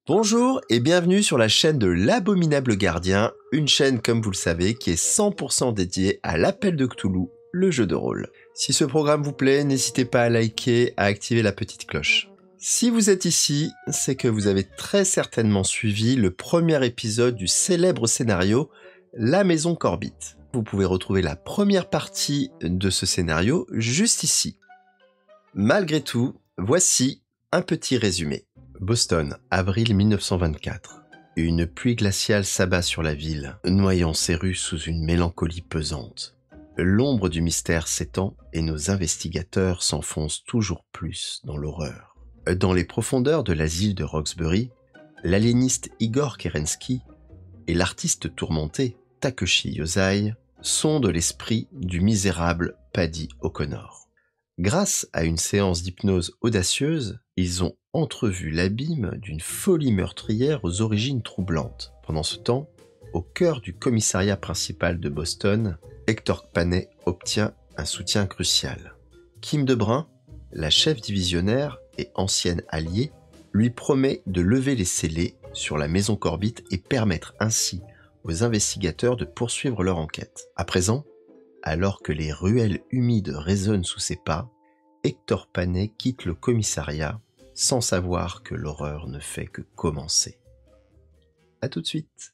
Bonjour et bienvenue sur la chaîne de l'Abominable Gardien, une chaîne comme vous le savez qui est 100% dédiée à l'appel de Cthulhu, le jeu de rôle. Si ce programme vous plaît, n'hésitez pas à liker, à activer la petite cloche. Si vous êtes ici, c'est que vous avez très certainement suivi le premier épisode du célèbre scénario La Maison Corbit. Vous pouvez retrouver la première partie de ce scénario juste ici. Malgré tout, voici un petit résumé. Boston, avril 1924. Une pluie glaciale s'abat sur la ville, noyant ses rues sous une mélancolie pesante. L'ombre du mystère s'étend et nos investigateurs s'enfoncent toujours plus dans l'horreur. Dans les profondeurs de l'asile de Roxbury, l'aliéniste Igor Kerensky et l'artiste tourmenté Takeshi Yosai sondent l'esprit du misérable Paddy O'Connor. Grâce à une séance d'hypnose audacieuse, ils ont entrevu l'abîme d'une folie meurtrière aux origines troublantes. Pendant ce temps, au cœur du commissariat principal de Boston, Hector Panay obtient un soutien crucial. Kim Debrun, la chef divisionnaire et ancienne alliée, lui promet de lever les scellés sur la maison Corbit et permettre ainsi aux investigateurs de poursuivre leur enquête. À présent, alors que les ruelles humides résonnent sous ses pas, Hector Panay quitte le commissariat sans savoir que l'horreur ne fait que commencer. À tout de suite.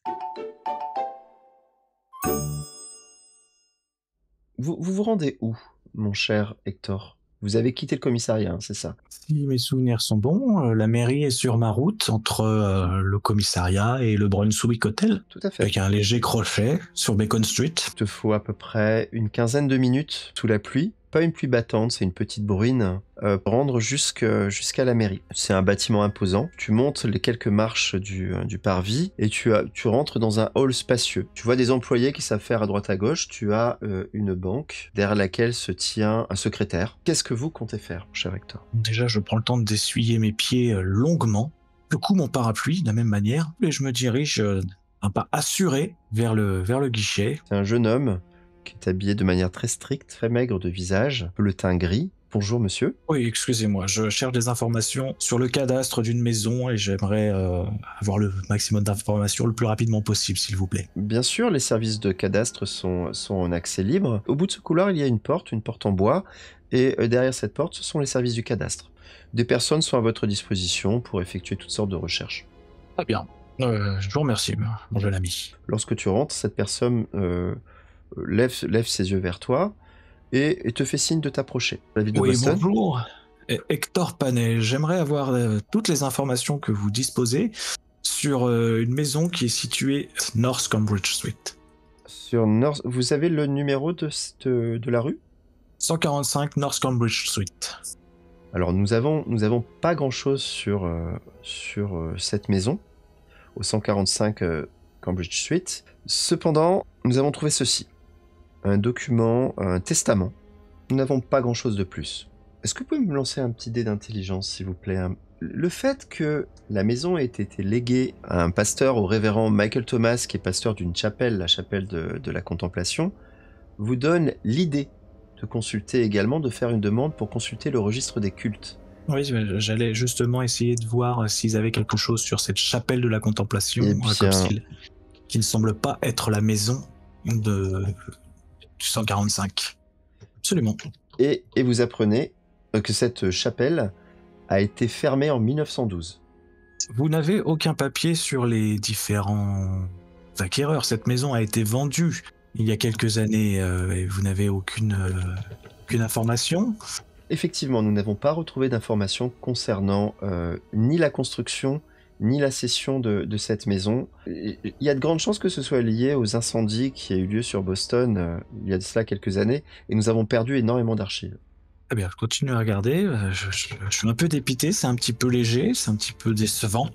Vous rendez où, mon cher Hector ? Vous avez quitté le commissariat, hein, c'est ça ? Si mes souvenirs sont bons, la mairie est sur ma route entre le commissariat et le Brunswick Hotel, Tout à fait. avec un léger crochet sur Bacon Street. Il te faut à peu près une quinzaine de minutes sous la pluie. Pas une pluie battante, c'est une petite bruine, pour rendre jusqu'à la mairie. C'est un bâtiment imposant. Tu montes les quelques marches du parvis et tu rentres dans un hall spacieux. Tu vois des employés qui savent faire à droite à gauche. Tu as une banque derrière laquelle se tient un secrétaire. Qu'est-ce que vous comptez faire, mon cher Hector ? Déjà, je prends le temps d'essuyer mes pieds longuement. Je couds mon parapluie de la même manière et je me dirige un pas assuré vers le guichet. C'est un jeune homme qui est habillé de manière très stricte, très maigre de visage, le teint gris. Bonjour monsieur. Oui, excusez-moi, je cherche des informations sur le cadastre d'une maison et j'aimerais avoir le maximum d'informations le plus rapidement possible, s'il vous plaît. Bien sûr, les services de cadastre sont en accès libre. Au bout de ce couloir, il y a une porte en bois, et derrière cette porte, ce sont les services du cadastre. Des personnes sont à votre disposition pour effectuer toutes sortes de recherches. Très bien. Je vous remercie, mon jeune ami. Lorsque tu rentres, cette personne lève ses yeux vers toi et te fait signe de t'approcher. La ville de Boston. Bonjour. Hector Panay, j'aimerais avoir toutes les informations que vous disposez sur une maison qui est située North Cambridge Street. Sur North, vous avez le numéro de la rue ? 145 North Cambridge Street. Alors nous avons pas grand-chose sur cette maison, au 145 Cambridge Street. Cependant, nous avons trouvé ceci. Un document, un testament. Nous n'avons pas grand-chose de plus. Est-ce que vous pouvez me lancer un petit dé d'intelligence, s'il vous plaît ? Le fait que la maison ait été léguée à un pasteur, au révérend Michael Thomas, qui est pasteur d'une chapelle, la chapelle de la Contemplation, vous donne l'idée de consulter également, de faire une demande pour consulter le registre des cultes. Oui, j'allais justement essayer de voir s'ils avaient quelque chose sur cette chapelle de la Contemplation, qui ne semble pas être la maison du 145. Absolument. Et vous apprenez que cette chapelle a été fermée en 1912. Vous n'avez aucun papier sur les différents acquéreurs. Cette maison a été vendue il y a quelques années et vous n'avez aucune information. Effectivement, nous n'avons pas retrouvé d'informations concernant ni la construction, ni la cession de cette maison. Il y a de grandes chances que ce soit lié aux incendies qui a eu lieu sur Boston il y a de cela quelques années, et nous avons perdu énormément d'archives. Très bien, je continue à regarder. Je suis un peu dépité, c'est un petit peu léger, c'est un petit peu décevant.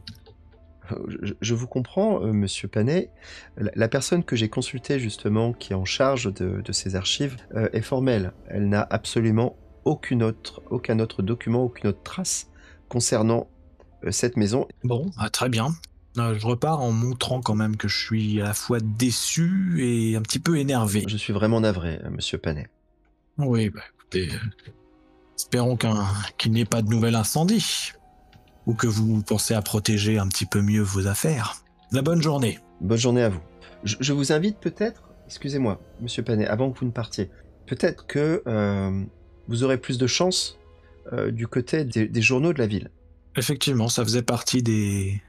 Je vous comprends, monsieur Panay. La personne que j'ai consultée justement, qui est en charge de ces archives, est formelle. Elle n'a absolument aucun autre document, aucune autre trace concernant cette maison. Bon, très bien. Je repars en montrant quand même que je suis à la fois déçu et un petit peu énervé. Je suis vraiment navré, monsieur Panay. Oui, écoutez, espérons qu'il n'y ait pas de nouvel incendie. ou que vous pensez à protéger un petit peu mieux vos affaires. La bonne journée. Bonne journée à vous. Je vous invite peut-être, excusez-moi, Monsieur Panet, avant que vous ne partiez, peut-être que vous aurez plus de chance du côté des journaux de la ville. Effectivement, ça faisait partie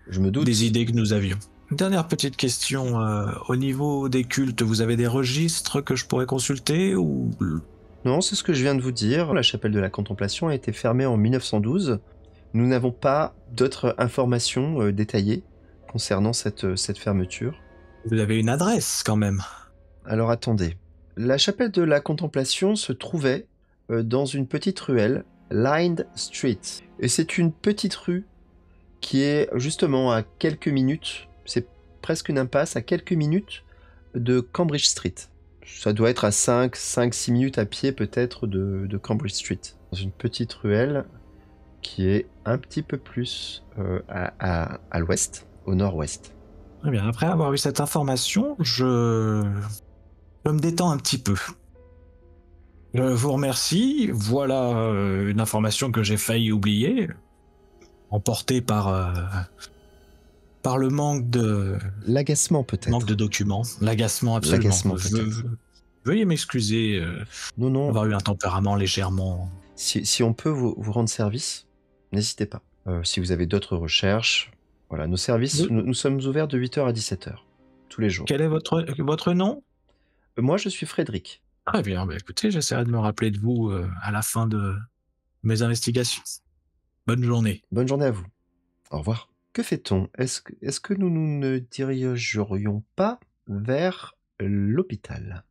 Je me doute. des idées que nous avions. Dernière petite question, au niveau des cultes, vous avez des registres que je pourrais consulter ou... Non, c'est ce que je viens de vous dire. La chapelle de la Contemplation a été fermée en 1912. Nous n'avons pas d'autres informations détaillées concernant cette fermeture. Vous avez une adresse quand même. Alors attendez. La chapelle de la Contemplation se trouvait dans une petite ruelle, Lined Street. Et c'est une petite rue qui est justement à quelques minutes, c'est presque une impasse, à quelques minutes de Cambridge Street. Ça doit être à 5-6 minutes à pied peut-être de Cambridge Street. Dans une petite ruelle qui est un petit peu plus à l'ouest, au nord-ouest. Très bien, après avoir eu cette information, je me détends un petit peu. Je vous remercie. Voilà une information que j'ai failli oublier, emportée par le manque de L'agacement peut-être. documents, l'agacement absolument. L'agacement peut-être. Veuillez m'excuser Non. d'avoir eu un tempérament légèrement... Si on peut vous rendre service, n'hésitez pas. Si vous avez d'autres recherches, voilà, nos services, nous sommes ouverts de 8h à 17h, tous les jours. Quel est votre nom ? Moi, je suis Frédéric. Très bien, écoutez, j'essaierai de me rappeler de vous à la fin de mes investigations. Bonne journée. Bonne journée à vous. Au revoir. Que fait-on ? Est-ce que nous ne dirigerions pas vers l'hôpital ?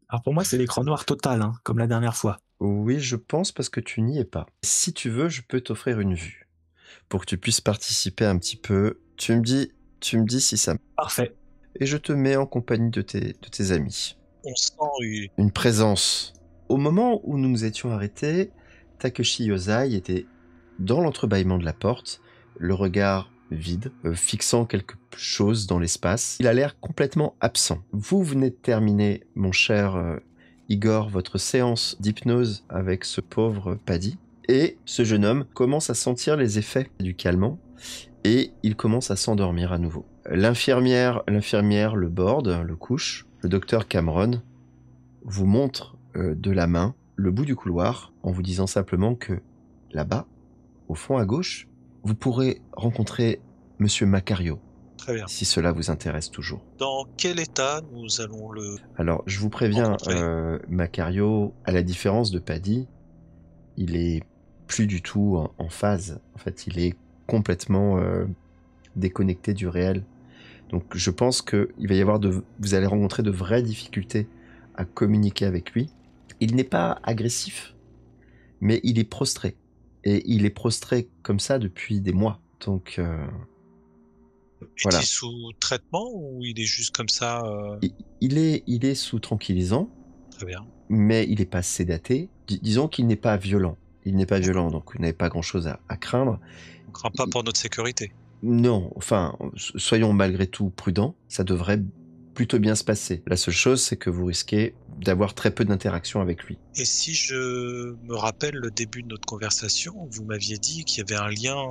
Alors pour moi, c'est l'écran noir total, hein, comme la dernière fois. Oui, je pense parce que tu n'y es pas. Si tu veux, je peux t'offrir une vue pour que tu puisses participer un petit peu. Tu me dis si ça... Parfait. Et je te mets en compagnie de tes amis. On sent une présence. Au moment où nous nous étions arrêtés, Takeshi Yozai était dans l'entrebâillement de la porte, le regard vide, fixant quelque chose dans l'espace. Il a l'air complètement absent. Vous venez de terminer, mon cher Igor, votre séance d'hypnose avec ce pauvre Paddy, et ce jeune homme commence à sentir les effets du calmant, et il commence à s'endormir à nouveau. L'infirmière le borde, le couche. Le docteur Cameron vous montre de la main le bout du couloir en vous disant simplement que là-bas, au fond à gauche, vous pourrez rencontrer Monsieur Macario. Très bien. Si cela vous intéresse toujours. Dans quel état nous allons le... Alors, je vous préviens, Macario, à la différence de Paddy, il est plus du tout en phase. En fait, il est complètement déconnecté du réel. Donc je pense que vous allez rencontrer de vraies difficultés à communiquer avec lui. Il n'est pas agressif, mais il est prostré. Et il est prostré comme ça depuis des mois. Donc voilà. Est-il sous traitement ou il est juste comme ça Il est sous tranquillisant. Très bien. Mais il n'est pas sédaté. Disons qu'il n'est pas violent. Il n'est pas violent, donc vous n'avez pas grand-chose à craindre. On ne craint pas pour notre sécurité. Non, enfin, soyons malgré tout prudents, ça devrait plutôt bien se passer. La seule chose, c'est que vous risquez d'avoir très peu d'interaction avec lui. Et si je me rappelle le début de notre conversation, vous m'aviez dit qu'il y avait un lien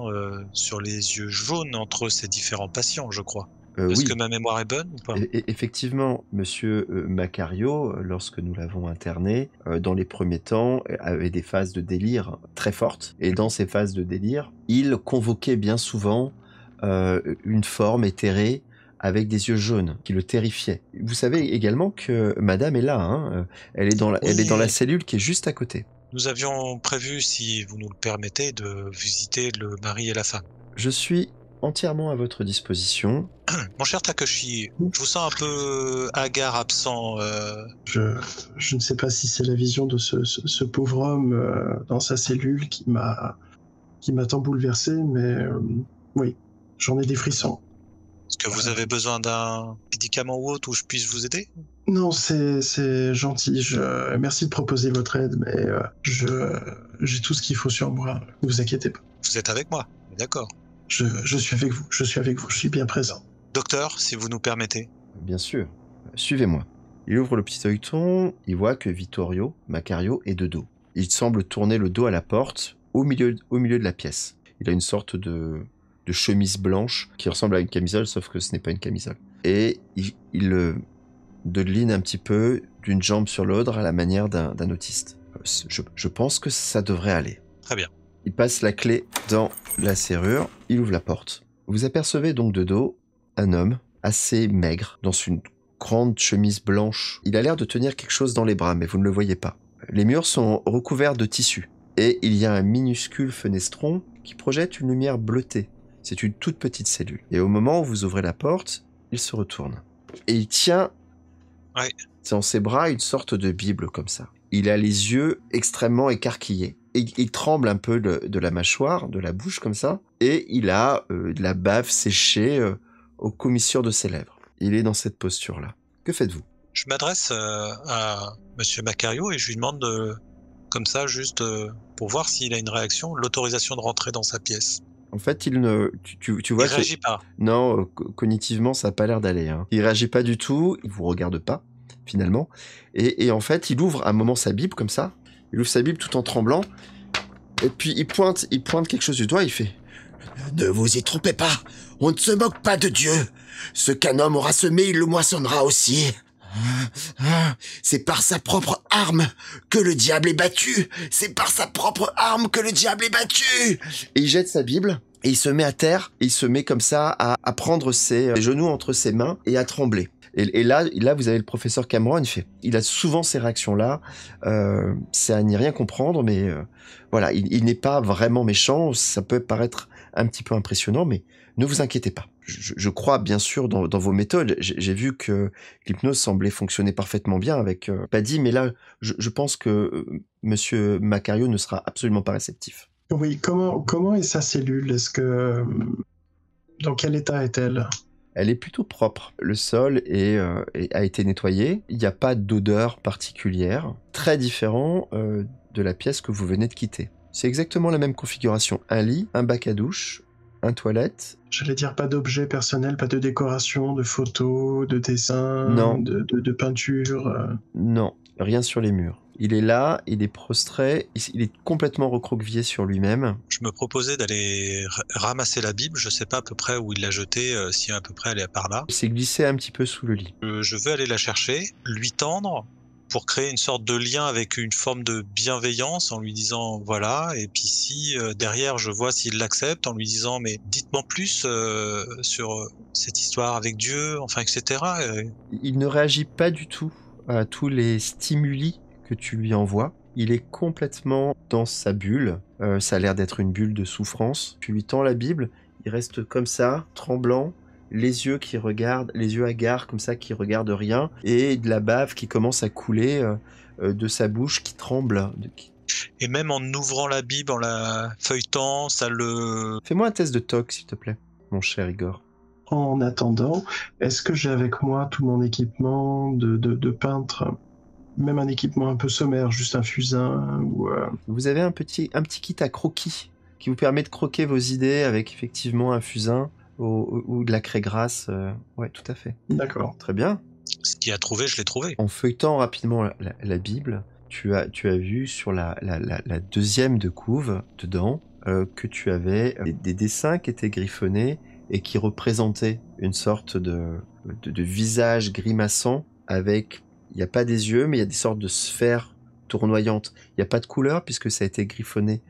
sur les yeux jaunes entre ces différents patients, je crois. Est-ce oui. que ma mémoire est bonne ou pas ? Effectivement, Monsieur Macario, lorsque nous l'avons interné, dans les premiers temps, avait des phases de délire très fortes. Et dans ces phases de délire, il convoquait bien souvent une forme éthérée avec des yeux jaunes qui le terrifiaient. Vous savez également que Madame est là, hein, elle est dans la cellule qui est juste à côté. Nous avions prévu, si vous nous le permettez, de visiter le mari et la femme. Je suis entièrement à votre disposition. Mon cher Takeshi, je vous sens un peu hagard, absent. Je ne sais pas si c'est la vision de ce pauvre homme dans sa cellule qui m'a tant bouleversé, mais oui, j'en ai des frissons. Est-ce que vous avez besoin d'un médicament ou autre où je puisse vous aider ? Non, c'est gentil. Merci de proposer votre aide, mais j'ai tout ce qu'il faut sur moi. Ne vous inquiétez pas. Vous êtes avec moi, d'accord. Je suis avec vous. Je suis bien présent. Docteur, si vous nous permettez. Bien sûr. Suivez-moi. Il ouvre le petit œilleton, il voit que Vittorio Macario est de dos. Il semble tourner le dos à la porte, au milieu de la pièce. Il a une sorte de chemise blanche qui ressemble à une camisole, sauf que ce n'est pas une camisole. Et il dodeline un petit peu d'une jambe sur l'autre à la manière d'un autiste. Je pense que ça devrait aller. Très bien. Il passe la clé dans la serrure, il ouvre la porte. Vous apercevez donc de dos un homme assez maigre, dans une grande chemise blanche. Il a l'air de tenir quelque chose dans les bras, mais vous ne le voyez pas. Les murs sont recouverts de tissu, et il y a un minuscule fenestron qui projette une lumière bleutée. C'est une toute petite cellule. Et au moment où vous ouvrez la porte, il se retourne. Et il tient dans ses bras une sorte de Bible comme ça. Il a les yeux extrêmement écarquillés. Et il tremble un peu de la mâchoire, de la bouche comme ça. Et il a de la bave séchée aux commissures de ses lèvres. Il est dans cette posture-là. Que faites-vous? Je m'adresse à Monsieur Macario et je lui demande, comme ça, juste pour voir s'il a une réaction, l'autorisation de rentrer dans sa pièce. En fait, tu vois il réagit pas. Non, cognitivement, ça n'a pas l'air d'aller. Hein. Il réagit pas du tout, il vous regarde pas, finalement. Et en fait, il ouvre un moment sa Bible, comme ça. Il ouvre sa Bible tout en tremblant. Et puis, il pointe quelque chose du doigt, il fait... Ne vous y trompez pas, on ne se moque pas de Dieu. Ce qu'un homme aura semé, il le moissonnera aussi. C'est par sa propre arme que le diable est battu. C'est par sa propre arme que le diable est battu. Et il jette sa Bible, et il se met à terre, et il se met comme ça à prendre ses genoux entre ses mains et à trembler. Et là, vous avez le professeur Cameron, il a souvent ces réactions-là, c'est à n'y rien comprendre, mais voilà, il n'est pas vraiment méchant, ça peut paraître un petit peu impressionnant, mais ne vous inquiétez pas. Je crois bien sûr dans vos méthodes, j'ai vu que l'hypnose semblait fonctionner parfaitement bien avec Paddy, mais là, je pense que Monsieur Macario ne sera absolument pas réceptif. Oui, comment est sa cellule? Dans quel état est-elle? Elle est plutôt propre. Le sol a été nettoyé. Il n'y a pas d'odeur particulière. Très différent de la pièce que vous venez de quitter. C'est exactement la même configuration. Un lit, un bac à douche, un toilette. J'allais dire pas d'objets personnels, pas de décoration, de photos, de dessins, non. de peinture. Non, rien sur les murs. Il est là, il est prostré, il est complètement recroquevillé sur lui-même. Je me proposais d'aller ramasser la Bible, je sais pas à peu près où il l'a jetée, si à peu près elle est par là. Il s'est glissé un petit peu sous le lit. Je veux aller la chercher, lui tendre, pour créer une sorte de lien avec une forme de bienveillance en lui disant voilà, et puis si derrière je vois s'il l'accepte en lui disant mais dites-moi plus sur cette histoire avec Dieu, enfin etc. Il ne réagit pas du tout à tous les stimuli que tu lui envoies. Il est complètement dans sa bulle. Ça a l'air d'être une bulle de souffrance. Tu lui tends la Bible, il reste comme ça, tremblant, les yeux qui regardent, les yeux hagards comme ça, qui regardent rien, et de la bave qui commence à couler de sa bouche qui tremble. Et même en ouvrant la Bible, en la feuilletant, ça le... Fais-moi un test de toc, s'il te plaît, mon cher Igor. En attendant, est-ce que j'ai avec moi tout mon équipement de peintre? Même un équipement un peu sommaire, juste un fusain ou... Vous avez un petit kit à croquis qui vous permet de croquer vos idées avec effectivement un fusain ou de la craie grasse. Ouais, tout à fait. D'accord. Très bien. Ce qu'il a trouvé, je l'ai trouvé. En feuilletant rapidement la Bible, tu as vu sur la deuxième de couve, dedans, que tu avais des dessins qui étaient griffonnés et qui représentaient une sorte de visage grimaçant avec... Il n'y a pas des yeux, mais il y a des sortes de sphères tournoyantes. Il n'y a pas de couleur puisque ça a été griffonné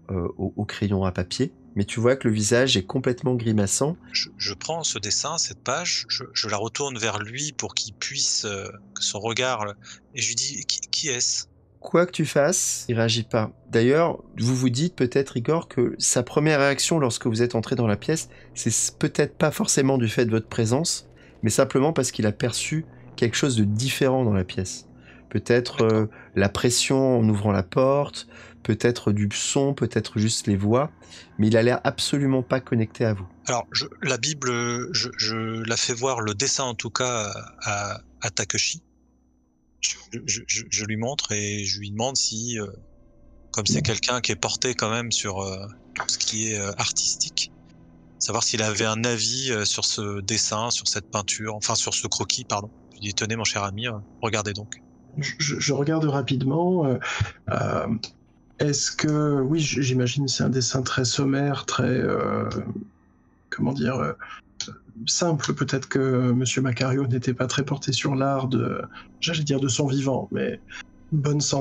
au crayon à papier. Mais tu vois que le visage est complètement grimaçant. Je prends ce dessin, cette page, je la retourne vers lui pour qu'il puisse, que son regard... Et je lui dis, qui est-ce? Quoi que tu fasses, il réagit pas. D'ailleurs, vous vous dites peut-être, Igor, que sa première réaction lorsque vous êtes entré dans la pièce, c'est peut-être pas forcément du fait de votre présence, mais simplement parce qu'il a perçu quelque chose de différent dans la pièce. Peut-être la pression en ouvrant la porte, peut-être du son, peut-être juste les voix, mais il a l'air absolument pas connecté à vous. Alors, la Bible, je la fais voir le dessin en tout cas à Takeshi. Je lui montre et je lui demande si, comme c'est quelqu'un qui est porté quand même sur tout ce qui est artistique, savoir s'il avait un avis sur ce dessin, sur cette peinture, enfin sur ce croquis, pardon. Je lui dis, tenez mon cher ami, regardez donc. Je regarde rapidement. Est-ce que... Oui, j'imagine c'est un dessin très sommaire, très... comment dire simple. Peut-être que Monsieur Macario n'était pas très porté sur l'art j'allais dire de son vivant, mais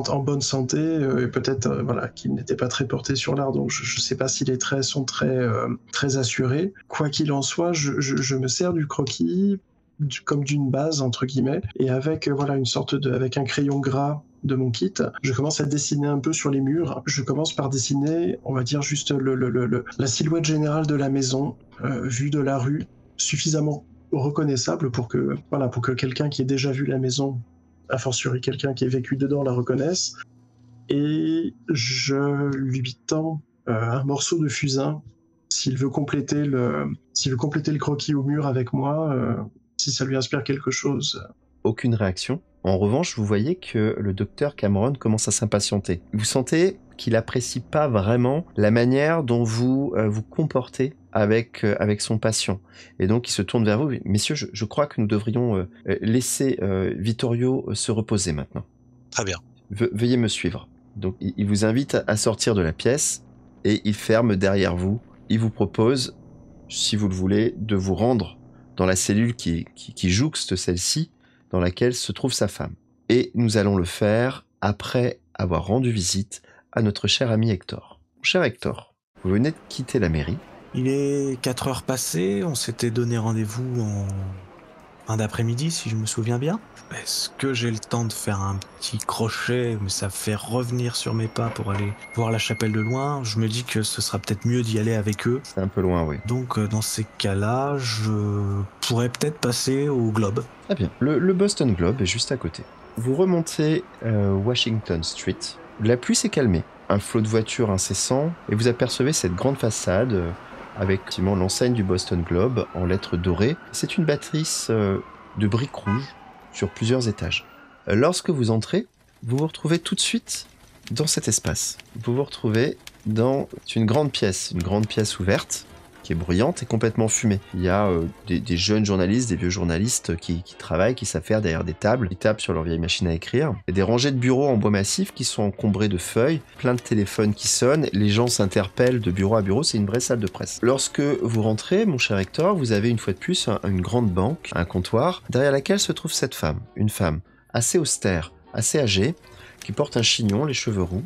en bonne santé, et peut-être voilà, qu'il n'était pas très porté sur l'art, donc je ne sais pas si les traits sont très assurés. Quoi qu'il en soit, je me sers du croquis comme d'une base, entre guillemets, et avec voilà, avec un crayon gras de mon kit, je commence à dessiner un peu sur les murs. Je commence par dessiner, on va dire juste la silhouette générale de la maison, vue de la rue, suffisamment reconnaissable pour que quelqu'un qui ait déjà vu la maison, a fortiori quelqu'un qui ait vécu dedans, la reconnaisse. Et je lui tends un morceau de fusain s'il veut compléter le croquis au mur avec moi, si ça lui inspire quelque chose. Aucune réaction. En revanche, vous voyez que le docteur Cameron commence à s'impatienter. Vous sentez qu'il apprécie pas vraiment la manière dont vous vous comportez avec son patient. Et donc, il se tourne vers vous. Messieurs, je crois que nous devrions laisser Vittorio se reposer maintenant. Très bien. Veuillez me suivre. Donc, il vous invite à sortir de la pièce et il ferme derrière vous. Il vous propose, si vous le voulez, de vous rendre dans la cellule qui jouxte celle-ci, dans laquelle se trouve sa femme. Et nous allons le faire après avoir rendu visite à notre cher ami Hector. Cher Hector, vous venez de quitter la mairie. Il est 4 heures passées, on s'était donné rendez-vous en fin d'après-midi, si je me souviens bien. Est-ce que j'ai le temps de faire un petit crochet, mais ça fait revenir sur mes pas pour aller voir la chapelle de loin? Je me dis que ce sera peut-être mieux d'y aller avec eux. C'est un peu loin, oui. Donc dans ces cas-là, je pourrais peut-être passer au Globe. Très bien. Le Boston Globe est juste à côté. Vous remontez Washington Street. La pluie s'est calmée. Un flot de voitures incessant, et vous apercevez cette grande façade avec effectivement l'enseigne du Boston Globe en lettres dorées. C'est une bâtisse de briques rouges sur plusieurs étages. Lorsque vous entrez, vous vous retrouvez tout de suite dans cet espace. Vous vous retrouvez dans une grande pièce ouverte, qui est bruyante et complètement fumée. Il y a des jeunes journalistes, des vieux journalistes qui travaillent, qui savent faire derrière des tables, qui tapent sur leur vieille machine à écrire. Il y a des rangées de bureaux en bois massif qui sont encombrés de feuilles, plein de téléphones qui sonnent, les gens s'interpellent de bureau à bureau, c'est une vraie salle de presse. Lorsque vous rentrez, mon cher Hector, vous avez une fois de plus une grande banque, un comptoir, derrière laquelle se trouve cette femme, une femme assez austère, assez âgée, qui porte un chignon, les cheveux roux.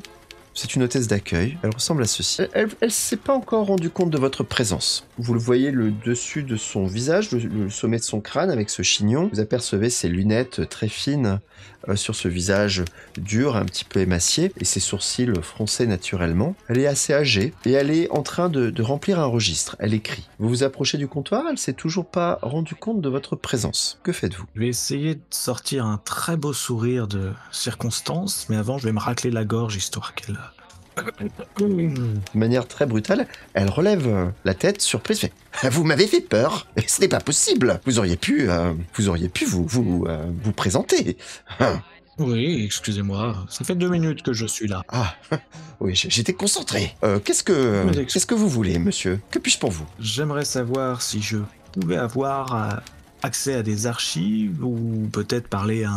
C'est une hôtesse d'accueil, elle ressemble à ceci. Elle s'est pas encore rendue compte de votre présence. Vous le voyez le dessus de son visage, le sommet de son crâne avec ce chignon. Vous apercevez ses lunettes très fines sur ce visage dur, un petit peu émacié, et ses sourcils froncés naturellement. Elle est assez âgée, et elle est en train de remplir un registre. Elle écrit. Vous vous approchez du comptoir, elle s'est toujours pas rendue compte de votre présence. Que faites-vous? Je vais essayer de sortir un très beau sourire de circonstance, mais avant je vais me racler la gorge histoire qu'elle... De manière très brutale, elle relève la tête, surprise, fait « Vous m'avez fait peur, ce n'est pas possible. Vous auriez pu vous présenter. » Oui, excusez-moi, ça fait 2 minutes que je suis là. Ah, oui, j'étais concentré. Qu'est-ce que vous voulez, monsieur? Que puis-je pour vous? J'aimerais savoir si je pouvais avoir accès à des archives ou peut-être parler à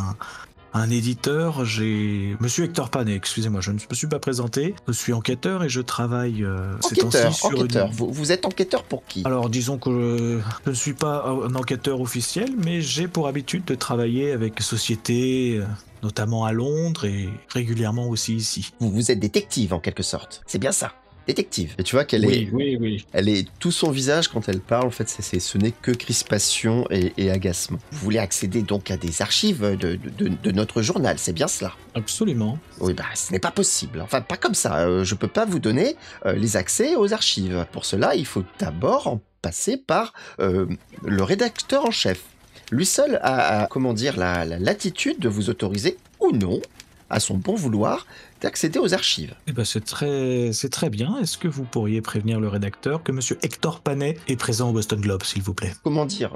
un éditeur. Monsieur Hector Panet, excusez-moi, je ne me suis pas présenté. Je suis enquêteur et je travaille Enquêteur. Vous êtes enquêteur pour qui? Alors, disons que je ne suis pas un enquêteur officiel, mais j'ai pour habitude de travailler avec sociétés, notamment à Londres et régulièrement aussi ici. Vous êtes détective en quelque sorte. C'est bien ça. Détective. Et tu vois qu'elle Oui. Elle est tout son visage quand elle parle. En fait, ce n'est que crispation et agacement. Vous voulez accéder donc à des archives de notre journal, c'est bien cela? Absolument. Oui, ce n'est pas possible. Enfin, pas comme ça. Je peux pas vous donner les accès aux archives. Pour cela, il faut d'abord en passer par le rédacteur en chef. Lui seul a la latitude de vous autoriser ou non, à son bon vouloir, d'accéder aux archives. Eh ben c'est très bien. Est-ce que vous pourriez prévenir le rédacteur que monsieur Hector Panet est présent au Boston Globe, s'il vous plaît? Comment dire,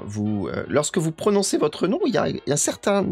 lorsque vous prononcez votre nom, il y a un certain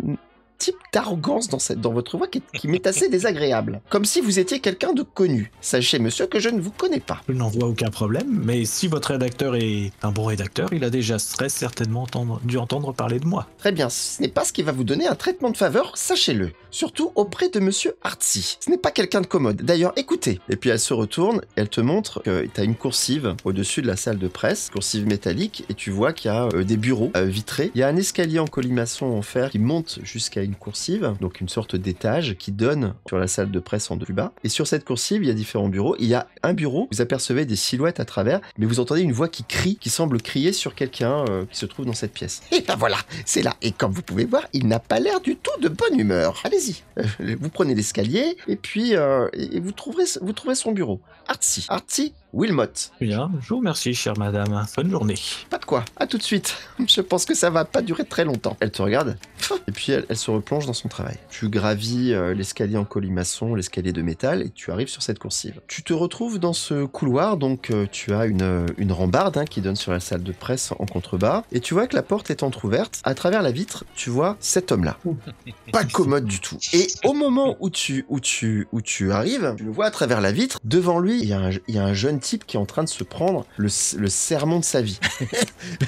type d'arrogance dans votre voix qui m'est assez désagréable. Comme si vous étiez quelqu'un de connu. Sachez, monsieur, que je ne vous connais pas. Je n'en vois aucun problème, mais si votre rédacteur est un bon rédacteur, il a déjà très certainement dû entendre parler de moi. Très bien, ce n'est pas ce qui va vous donner un traitement de faveur, sachez-le. Surtout auprès de monsieur Artsy. Ce n'est pas quelqu'un de commode. D'ailleurs, écoutez. Et puis elle se retourne, elle te montre que tu as une coursive au-dessus de la salle de presse, coursive métallique, et tu vois qu'il y a des bureaux vitrés. Il y a un escalier en colimaçon en fer qui monte jusqu'à une coursive, donc une sorte d'étage qui donne sur la salle de presse en plus bas. Et sur cette coursive, il y a différents bureaux. Il y a un bureau, vous apercevez des silhouettes à travers, mais vous entendez une voix qui crie, qui semble crier sur quelqu'un qui se trouve dans cette pièce. Et ben voilà, c'est là. Et comme vous pouvez voir, il n'a pas l'air du tout de bonne humeur. Allez-y, vous prenez l'escalier et puis et vous trouverez son bureau. Artsy Wilmot. Bien, je vous remercie, chère madame. Bonne journée. Pas de quoi, à tout de suite. Je pense que ça va pas durer très longtemps. Elle te regarde, et puis elle se replonge dans son travail. Tu gravis l'escalier en colimaçon, l'escalier de métal, et tu arrives sur cette coursive. Tu te retrouves dans ce couloir, donc tu as une rambarde qui donne sur la salle de presse en contrebas, et tu vois que la porte est entrouverte. À travers la vitre, tu vois cet homme-là. Pas commode du tout. Et au moment où tu arrives, tu le vois à travers la vitre, devant lui, il y a un jeune type qui est en train de se prendre le sermon de sa vie.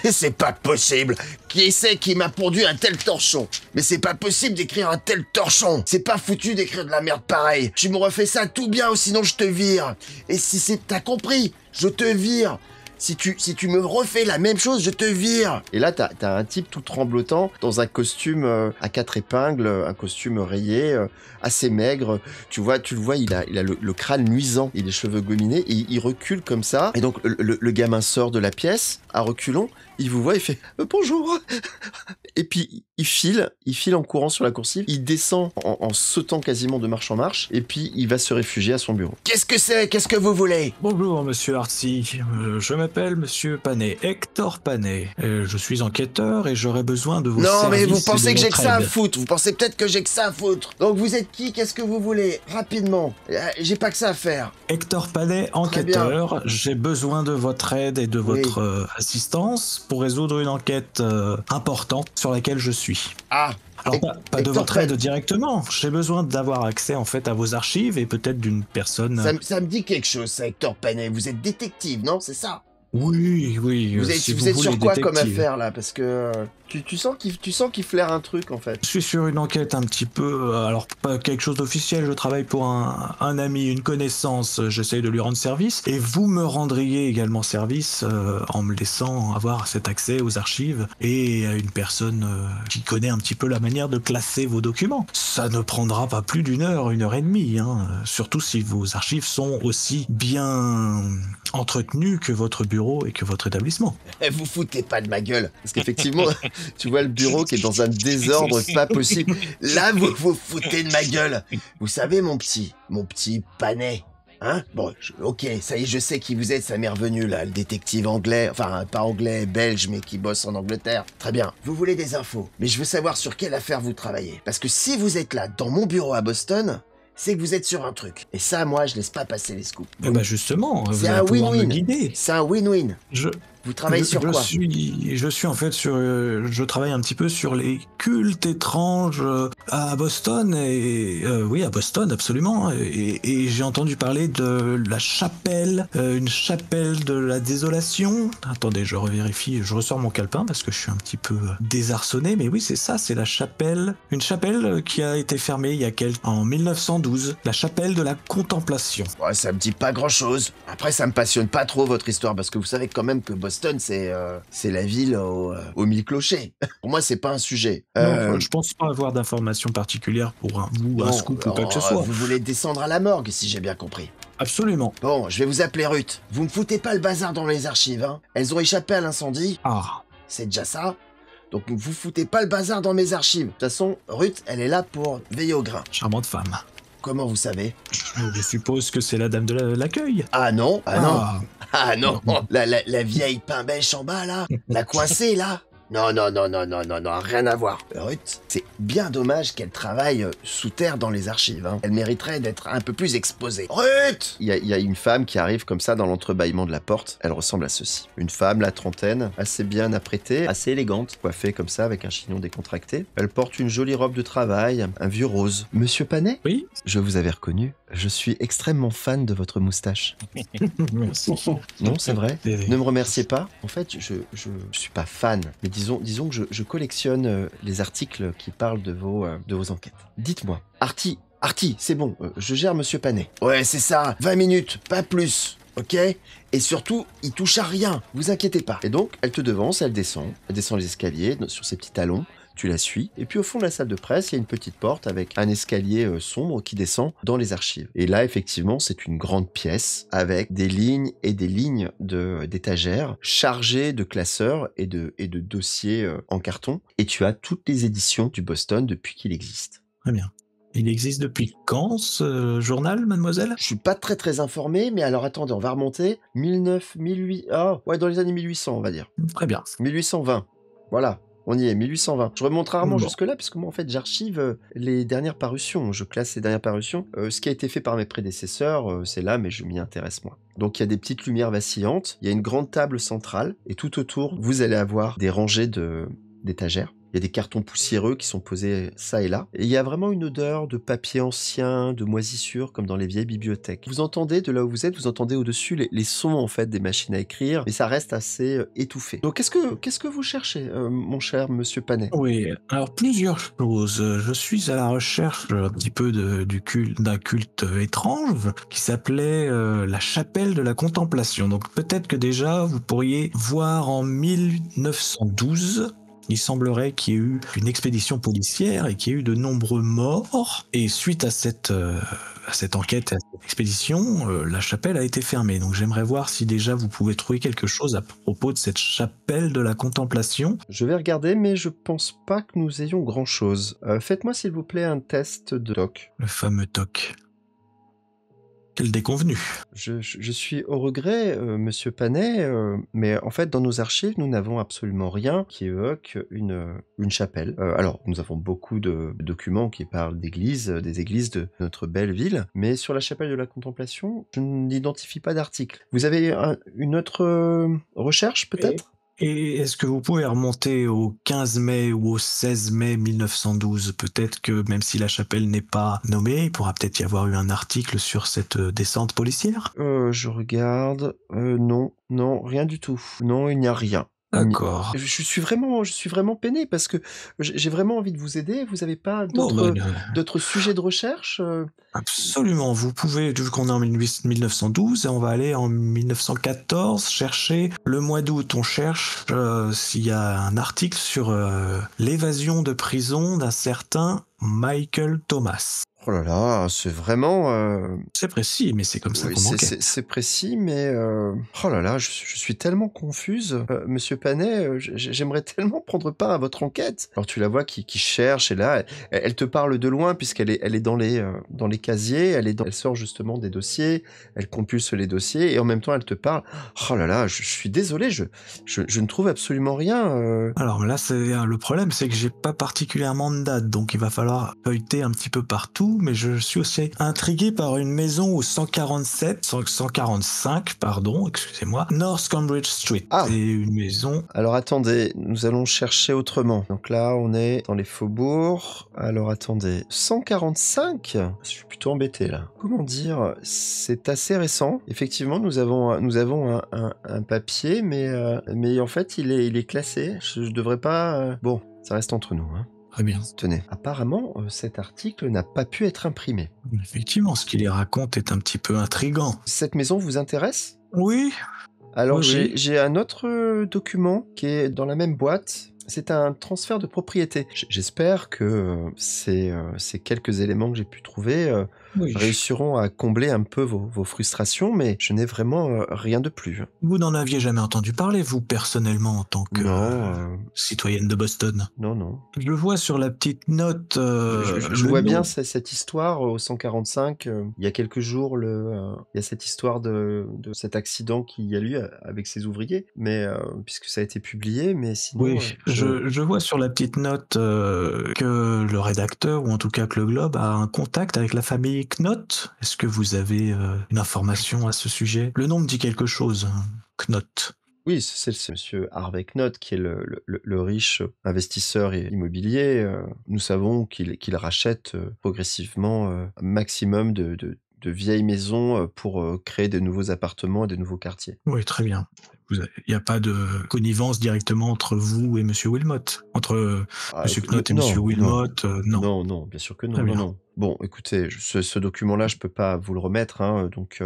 Mais c'est pas possible. Qui c'est qui m'a pondu un tel torchon? Mais c'est pas possible d'écrire un tel torchon. C'est pas foutu d'écrire de la merde pareille. Tu me refais ça tout bien ou sinon je te vire. Et si c'est... T'as compris? Je te vire. Si tu me refais la même chose, je te vire. Et là, t'as un type tout tremblotant dans un costume à 4 épingles, un costume rayé, assez maigre. Tu le vois, il a le crâne luisant, il a les cheveux gominés, et il recule comme ça. Et donc, le gamin sort de la pièce, à reculons, il vous voit, il fait « Bonjour !» Et puis, il file en courant sur la coursive, il descend en sautant quasiment de marche en marche, et puis il va se réfugier à son bureau. Qu'est-ce que c'est? Qu'est-ce que vous voulez? Bonjour, monsieur Artsy. Je m'appelle monsieur Panet, Hector Panet. Je suis enquêteur et j'aurais besoin de vos services. Non, mais vous pensez et de que j'ai que votre ça à aide. foutre. Vous pensez peut-être que j'ai que ça à foutre. Donc vous êtes qui? Qu'est-ce que vous voulez? Rapidement. J'ai pas que ça à faire. Hector Panet, enquêteur. J'ai besoin de votre aide et de votre assistance pour résoudre une enquête importante sur laquelle je suis. Ah. Alors, pas de Hector votre aide directement. J'ai besoin d'avoir accès en fait à vos archives et peut-être d'une personne. Ça me dit quelque chose, ça, Hector Panet. Vous êtes détective, non? C'est ça? Oui. Vous êtes, si vous êtes voulez, sur quoi comme détective. affaire là? Parce que Tu sens qu'il flaire un truc, en fait. Je suis sur une enquête un petit peu, alors pas quelque chose d'officiel, je travaille pour un ami, une connaissance, j'essaye de lui rendre service, et vous me rendriez également service en me laissant avoir cet accès aux archives et à une personne qui connaît un petit peu la manière de classer vos documents. Ça ne prendra pas plus d'1 heure, 1 heure et demie, surtout si vos archives sont aussi bien entretenues que votre bureau et que votre établissement. vous foutez pas de ma gueule. Parce qu'effectivement, tu vois le bureau qui est dans un désordre pas possible. Là, vous vous foutez de ma gueule. Vous savez, mon petit Panet, hein? Bon, ok, ça y est, je sais qui vous êtes, ça m'est revenu, là, le détective anglais, enfin, pas anglais, belge, mais qui bosse en Angleterre. Très bien. Vous voulez des infos, mais je veux savoir sur quelle affaire vous travaillez. Parce que si vous êtes là, dans mon bureau à Boston, c'est que vous êtes sur un truc. Et ça, moi, je laisse pas passer les scoops. Eh ben justement, vous C'est allez un pouvoir me win-win. guider. C'est un win-win. Vous travaillez sur quoi? Je suis en fait sur, je travaille un petit peu sur les cultes étranges à Boston et oui à Boston absolument et j'ai entendu parler de la chapelle, une chapelle de la désolation. Attendez, je revérifie, je ressors mon calepin parce que je suis un petit peu désarçonné, mais oui c'est ça, c'est la chapelle, une chapelle qui a été fermée il y a en 1912, la chapelle de la contemplation. Ouais, ça me dit pas grand-chose. Après, ça me passionne pas trop votre histoire parce que vous savez quand même que Boston, c'est la ville aux 1000 clochers. Pour moi, c'est pas un sujet. Non, je pense pas avoir d'informations particulières pour un scoop ou quoi que ce soit. Vous voulez descendre à la morgue, si j'ai bien compris. Absolument. Bon, je vais vous appeler Ruth. Vous me foutez pas le bazar dans les archives, hein. Elles ont échappé à l'incendie. Ah. C'est déjà ça. Donc vous foutez pas le bazar dans mes archives. De toute façon, Ruth, elle est là pour veiller au grain. Charmante femme. Comment vous savez? Je suppose que c'est la dame de l'accueil. Ah non, ah non. Ah. Ah non, la vieille pain bêche en bas, là. La coincée, là. Non, rien à voir. Ruth, c'est bien dommage qu'elle travaille sous terre dans les archives. Hein. Elle mériterait d'être un peu plus exposée. Ruth! Il y a une femme qui arrive comme ça dans l'entrebâillement de la porte. Elle ressemble à ceci. Une femme, la trentaine, assez bien apprêtée, assez élégante, coiffée comme ça avec un chignon décontracté. Elle porte une jolie robe de travail, un vieux rose. Monsieur Panet? Oui. Je vous avais reconnu. Je suis extrêmement fan de votre moustache. Merci. Non, c'est vrai. Désolé. Ne me remerciez pas. En fait, je suis pas fan, mais disons que je collectionne les articles qui parlent de vos enquêtes. Dites-moi, Artie, c'est bon, je gère Monsieur Panet. Ouais, c'est ça. 20 minutes, pas plus. Ok? Et surtout, il touche à rien. Vous inquiétez pas. Et donc, elle te devance, elle descend les escaliers sur ses petits talons. Tu la suis, et puis au fond de la salle de presse, il y a une petite porte avec un escalier sombre qui descend dans les archives. Et là, effectivement, c'est une grande pièce avec des lignes et des lignes d'étagères chargées de classeurs et de dossiers en carton. Et tu as toutes les éditions du Boston depuis qu'il existe. Très bien. Il existe depuis quand, ce journal, mademoiselle? Je suis pas très informé, mais alors attendez, on va remonter. 1800, dans les années 1800, on va dire. Très bien. 1820, voilà. On y est, 1820. Je remonte rarement Bon. jusque-là, puisque moi, en fait, j'archive les dernières parutions. Je classe les dernières parutions. Ce qui a été fait par mes prédécesseurs, c'est là, mais je m'y intéresse moins. Donc, il y a des petites lumières vacillantes. Il y a une grande table centrale. Et tout autour, vous allez avoir des rangées d'étagères. Il y a des cartons poussiéreux qui sont posés ça et là. Et il y a vraiment une odeur de papier ancien, de moisissure, comme dans les vieilles bibliothèques. Vous entendez, de là où vous êtes, vous entendez au-dessus les sons, en fait, des machines à écrire, mais ça reste assez étouffé. Donc, qu'est-ce que vous cherchez, mon cher monsieur Panet? Oui, alors plusieurs choses. Je suis à la recherche un petit peu d'un culte étrange qui s'appelait la chapelle de la contemplation. Donc peut-être que déjà vous pourriez voir en 1912... Il semblerait qu'il y ait eu une expédition policière et qu'il y ait eu de nombreux morts. Et suite à cette enquête, à cette expédition, la chapelle a été fermée. Donc j'aimerais voir si déjà vous pouvez trouver quelque chose à propos de cette chapelle de la contemplation. Je vais regarder, mais je pense pas que nous ayons grand-chose. Faites-moi s'il vous plaît un test de TOC. Le fameux TOC. Quel déconvenu. Je suis au regret, monsieur Panet, mais en fait, dans nos archives, nous n'avons absolument rien qui évoque une chapelle. Alors, nous avons beaucoup de documents qui parlent d'églises, des églises de notre belle ville, mais sur la chapelle de la Contemplation, je n'identifie pas d'article. Vous avez une autre recherche, peut-être ? Et est-ce que vous pouvez remonter au 15 mai ou au 16 mai 1912? Peut-être que même si la chapelle n'est pas nommée, il pourra peut-être y avoir eu un article sur cette descente policière? Je regarde. Non, rien du tout. Non, il n'y a rien. D'accord. Je suis vraiment peiné parce que j'ai vraiment envie de vous aider. Vous n'avez pas Bon, d'autres sujets de recherche? Absolument. Vous pouvez, vu qu'on est en 1912, et on va aller en 1914 chercher le mois d'août. On cherche s'il y a un article sur l'évasion de prison d'un certain Michael Thomas. Oh là là, c'est vraiment... C'est précis, mais c'est comme ça oui, qu'on enquête. c'est précis, mais... Oh là là, je suis tellement confuse. Monsieur Panet, j'aimerais tellement prendre part à votre enquête. Alors tu la vois qui cherche, et là, elle te parle de loin, puisqu'elle est dans les casiers, elle sort justement des dossiers, elle compulse les dossiers, et en même temps, elle te parle. Oh là là, je suis désolé, je ne trouve absolument rien. Alors là, le problème, c'est que j'ai pas particulièrement de date, donc il va falloir feuilleter un petit peu partout, mais je suis aussi intrigué par une maison au 145, excusez-moi, North Cambridge Street. Ah. C'est une maison... Alors attendez, nous allons chercher autrement. Donc là, on est dans les faubourgs. Alors attendez, 145 ? Je suis plutôt embêté là. Comment dire ? C'est assez récent. Effectivement, nous avons un papier, mais en fait, il est classé. Je devrais pas... Bon, ça reste entre nous, hein. Très bien. Tenez, apparemment, cet article n'a pas pu être imprimé. Effectivement, ce qu'il y raconte est un petit peu intriguant. Cette maison vous intéresse ? Oui. Alors, Oui. j'ai un autre document qui est dans la même boîte. C'est un transfert de propriété. J'espère que ces quelques éléments que j'ai pu trouver Oui. réussiront à combler un peu vos frustrations, mais je n'ai vraiment rien de plus. Vous n'en aviez jamais entendu parler, vous, personnellement, en tant que Non, citoyenne de Boston. non. Je vois sur la petite note Je le vois nom. bien cette histoire au 145. Il y a quelques jours, il y a cette histoire de cet accident qu'il y a eu avec ses ouvriers, mais puisque ça a été publié, mais sinon, Oui, je vois sur la petite note que le rédacteur, ou en tout cas que le Globe, a un contact avec la famille Knott. Est-ce que vous avez une information à ce sujet? Le nom me dit quelque chose, hein, Knott. Oui, c'est monsieur Harvey Knott qui est le riche investisseur immobilier. Nous savons qu'il rachète progressivement un maximum de vieilles maisons pour créer de nouveaux appartements et de nouveaux quartiers. Oui, très bien. Il n'y a pas de connivence directement entre vous et Monsieur Wilmot? Entre Monsieur Knott et Monsieur Wilmot? Non. Non, bien sûr que non, Très bien. non. Bon, écoutez, ce document-là, je peux pas vous le remettre, hein, donc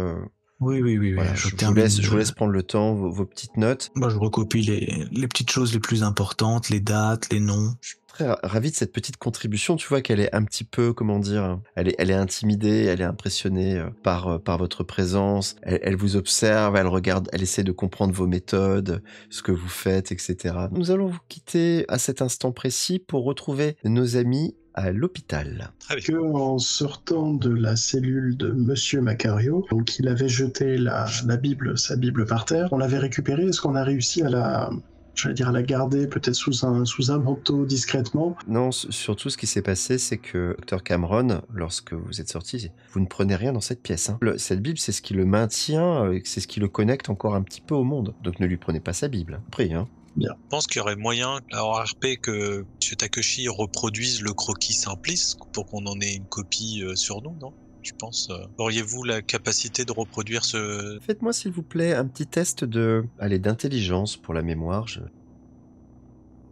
Oui, voilà, je je termine. vous laisse prendre le temps, vos petites notes. Moi, je recopie les petites choses les plus importantes, les dates, les noms. Je suis très ravi de cette petite contribution. Tu vois qu'elle est un petit peu, comment dire, elle est intimidée, elle est impressionnée par votre présence. Elle vous observe, elle regarde, elle essaie de comprendre vos méthodes, ce que vous faites, etc. Nous allons vous quitter à cet instant précis pour retrouver nos amis à l'hôpital. Très bien. Que en sortant de la cellule de Monsieur Macario, donc il avait jeté sa Bible par terre, on l'avait récupérée. Est-ce qu'on a réussi à la garder peut-être sous un manteau discrètement? Non, surtout ce qui s'est passé, c'est que Dr Cameron, lorsque vous êtes sorti, vous ne prenez rien dans cette pièce. Hein. Cette Bible, c'est ce qui le maintient, c'est ce qui le connecte encore un petit peu au monde. Donc ne lui prenez pas sa Bible. Prie, hein. Je pense qu'il y aurait moyen, en RP, que M. Takeshi reproduise le croquis Simplice pour qu'on en ait une copie sur nous, non? Je pense. Auriez-vous la capacité de reproduire ce... Faites-moi s'il vous plaît un petit test d'intelligence pour la mémoire.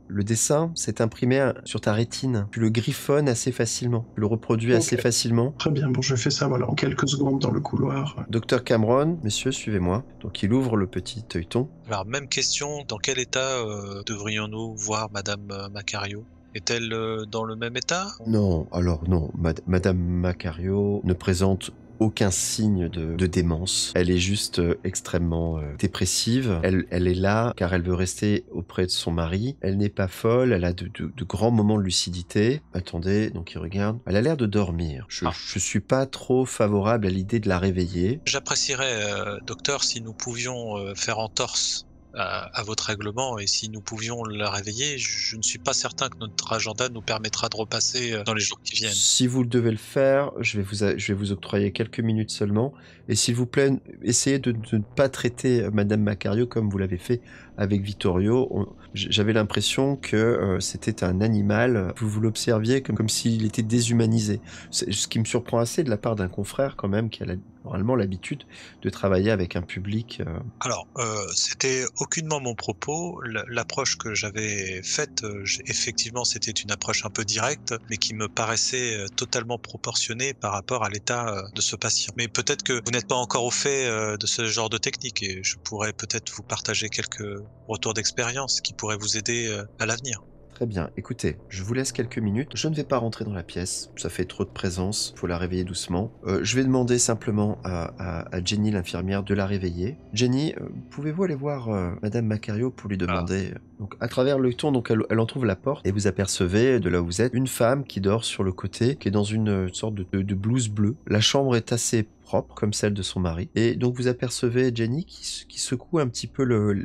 Le dessin s'est imprimé sur ta rétine. Tu le griffonnes assez facilement. Tu le reproduis assez facilement. Très bien, bon, je fais ça en quelques secondes dans le couloir. Docteur Cameron, messieurs, suivez-moi. Donc il ouvre le petit œilleton. Alors, même question, dans quel état devrions-nous voir Madame Macario? Est-elle dans le même état? Non, alors non. Madame Macario ne présente aucun signe de démence. Elle est juste extrêmement dépressive. Elle est là car elle veut rester auprès de son mari. Elle n'est pas folle, elle a de grands moments de lucidité. Attendez, donc il regarde. Elle a l'air de dormir. Je suis pas trop favorable à l'idée de la réveiller. J'apprécierais, docteur, si nous pouvions faire entorse à votre règlement, et si nous pouvions la réveiller. Je ne suis pas certain que notre agenda nous permettra de repasser dans les jours qui viennent. Si vous devez le faire, je vais vous octroyer quelques minutes seulement. Et s'il vous plaît, essayez de ne pas traiter Madame Macario comme vous l'avez fait avec Vittorio. J'avais l'impression que c'était un animal. Vous l'observiez comme s'il était déshumanisé. Ce qui me surprend assez de la part d'un confrère quand même qui a normalement l'habitude de travailler avec un public. Alors, c'était aucunement mon propos. L'approche que j'avais faite, effectivement, c'était une approche un peu directe, mais qui me paraissait totalement proportionnée par rapport à l'état de ce patient. Mais peut-être que vous n'êtes pas encore au fait de ce genre de technique, et je pourrais peut-être vous partager quelques retours d'expérience qui pourraient vous aider à l'avenir. Très bien, écoutez, je vous laisse quelques minutes. Je ne vais pas rentrer dans la pièce, ça fait trop de présence, faut la réveiller doucement. Je vais demander simplement à Jenny, l'infirmière, de la réveiller. Jenny, pouvez-vous aller voir Madame Macario pour lui demander... Donc, à travers le ton, donc elle en trouve la porte, et vous apercevez, de là où vous êtes, une femme qui dort sur le côté, qui est dans une sorte de blouse bleue. La chambre est assez propre, comme celle de son mari. Et donc vous apercevez Jenny qui secoue un petit peu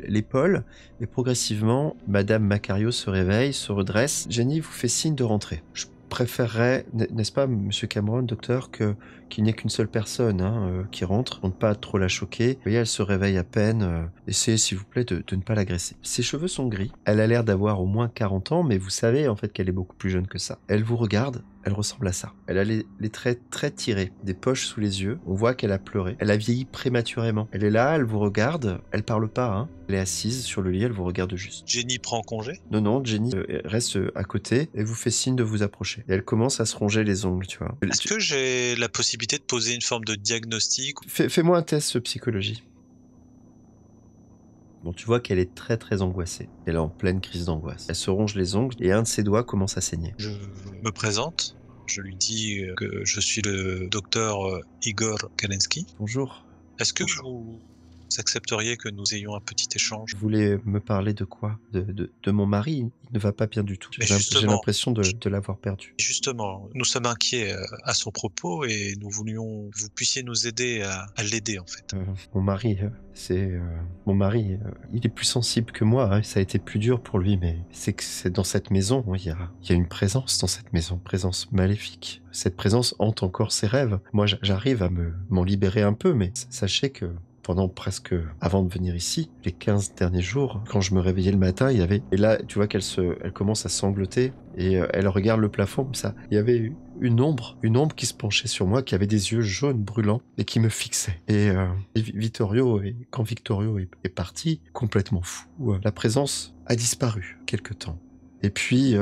l'épaule, et progressivement, Madame Macario se réveille, se redresse. Jenny vous fait signe de rentrer. Je préférerais, n'est-ce pas, Monsieur Cameron, docteur, qu'il n'y ait qu'une seule personne qui rentre, pour ne pas trop la choquer. Vous voyez, elle se réveille à peine. Essayez, s'il vous plaît, de ne pas l'agresser. Ses cheveux sont gris. Elle a l'air d'avoir au moins 40 ans, mais vous savez en fait qu'elle est beaucoup plus jeune que ça. Elle vous regarde. Elle ressemble à ça. Elle a les traits très tirés, des poches sous les yeux. On voit qu'elle a pleuré. Elle a vieilli prématurément. Elle est là, elle vous regarde. Elle parle pas, hein. Elle est assise sur le lit, elle vous regarde juste. Jenny prend congé? Non, Jenny reste à côté et vous fait signe de vous approcher. Et elle commence à se ronger les ongles, tu vois. Est-ce que j'ai la possibilité de poser une forme de diagnostic? Fais-moi un test de psychologie. Bon, tu vois qu'elle est très très angoissée. Elle est en pleine crise d'angoisse. Elle se ronge les ongles et un de ses doigts commence à saigner. Je me présente. Je lui dis que je suis le docteur Igor Kalensky. Bonjour. Est-ce que vous accepteriez que nous ayons un petit échange? Vous voulez me parler de quoi? De mon mari? Il ne va pas bien du tout. Mais J'ai justement- l'impression de l'avoir perdu. Justement, nous sommes inquiets à son propos et nous voulions que vous puissiez nous aider à l'aider en fait. Mon mari, il est plus sensible que moi. Hein. Ça a été plus dur pour lui, mais c'est que c'est dans cette maison, il y a une présence dans cette maison, présence maléfique. Cette présence hante encore ses rêves. Moi, j'arrive à m'en libérer un peu, mais sachez que pendant presque, avant de venir ici, les 15 derniers jours, quand je me réveillais le matin, il y avait, et là, tu vois elle commence à sangloter, et elle regarde le plafond, comme ça. Il y avait une ombre qui se penchait sur moi, qui avait des yeux jaunes brûlants, et qui me fixait. Et quand Vittorio est parti, complètement fou, la présence a disparu quelque temps. Et puis,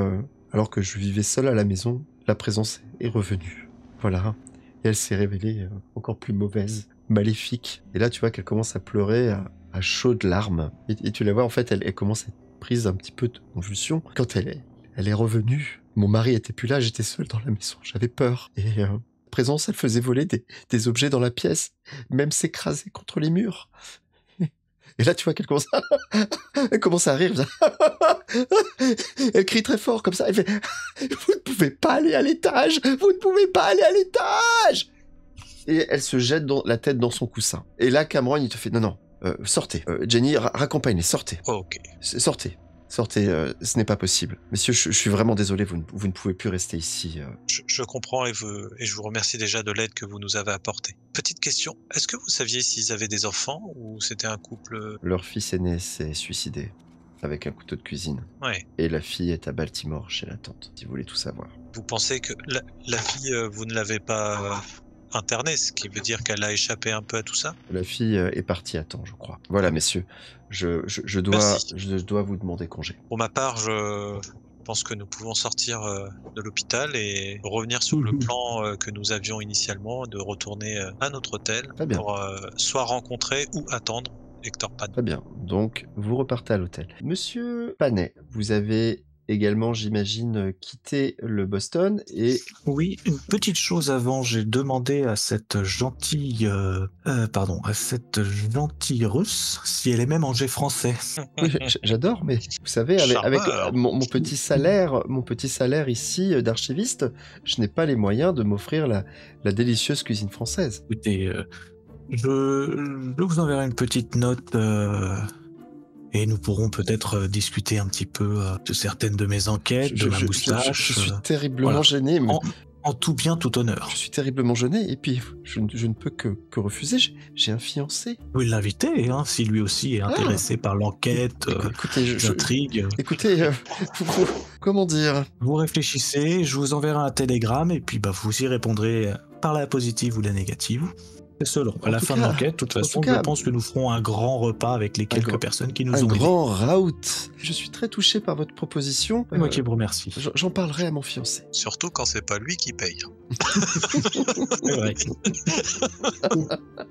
alors que je vivais seul à la maison, la présence est revenue. Voilà. Et elle s'est révélée encore plus mauvaise, maléfique. Et là, tu vois qu'elle commence à pleurer à chaudes larmes. Et tu la vois, en fait, elle commence à être prise un petit peu de convulsion. Quand elle est revenue, mon mari était plus là, j'étais seul dans la maison, j'avais peur. Et la présence, elle faisait voler des objets dans la pièce, même s'écraser contre les murs. Et là, tu vois qu'elle commence à rire. Elle crie très fort comme ça. Elle fait « Vous ne pouvez pas aller à l'étage! Vous ne pouvez pas aller à l'étage !» Et elle se jette la tête dans son coussin. Et là, Cameron, il te fait « Non, sortez. Jenny, raccompagnez, sortez. Oh, ok. Sortez. Sortez, ce n'est pas possible. Messieurs, je suis vraiment désolé, vous ne pouvez plus rester ici. Je comprends et je vous remercie déjà de l'aide que vous nous avez apportée. Petite question, est-ce que vous saviez s'ils avaient des enfants ou c'était un couple... Leur fils aîné s'est suicidé avec un couteau de cuisine. Ouais. Et la fille est à Baltimore chez la tante, si vous voulez tout savoir. Vous pensez que la fille, vous ne l'avez pas internée, ce qui veut dire qu'elle a échappé un peu à tout ça? La fille est partie à temps, je crois. Voilà, messieurs, je dois vous demander congé. Pour ma part, je pense que nous pouvons sortir de l'hôpital et revenir sur le plan que nous avions initialement, de retourner à notre hôtel pour soit rencontrer ou attendre Hector Pan. Très bien, donc vous repartez à l'hôtel. Monsieur Panet, vous avez également, j'imagine, quitté le Boston et... Oui, une petite chose avant, j'ai demandé à cette gentille russe si elle aimait manger français. Oui, j'adore, mais vous savez, avec mon petit salaire ici d'archiviste, je n'ai pas les moyens de m'offrir la délicieuse cuisine française. Écoutez, je vous enverrai une petite note et nous pourrons peut-être discuter un petit peu de certaines de mes enquêtes, de ma moustache. Je suis terriblement gêné. Mais... En tout bien, tout honneur. Je suis terriblement gêné et puis je ne peux que refuser. J'ai un fiancé. Vous l'invitez, hein, si lui aussi est intéressé par l'enquête, l'intrigue. Écoutez, comment dire? Vous réfléchissez, je vous enverrai un télégramme et puis vous y répondrez par la positive ou la négative. C'est selon. À la fin de l'enquête, de toute façon, je pense que nous ferons un grand repas avec les quelques personnes qui nous ont aidés. Un grand raout. Je suis très touché par votre proposition. C'est moi qui vous remercie. J'en parlerai à mon fiancé. Surtout quand c'est pas lui qui paye. C'est vrai.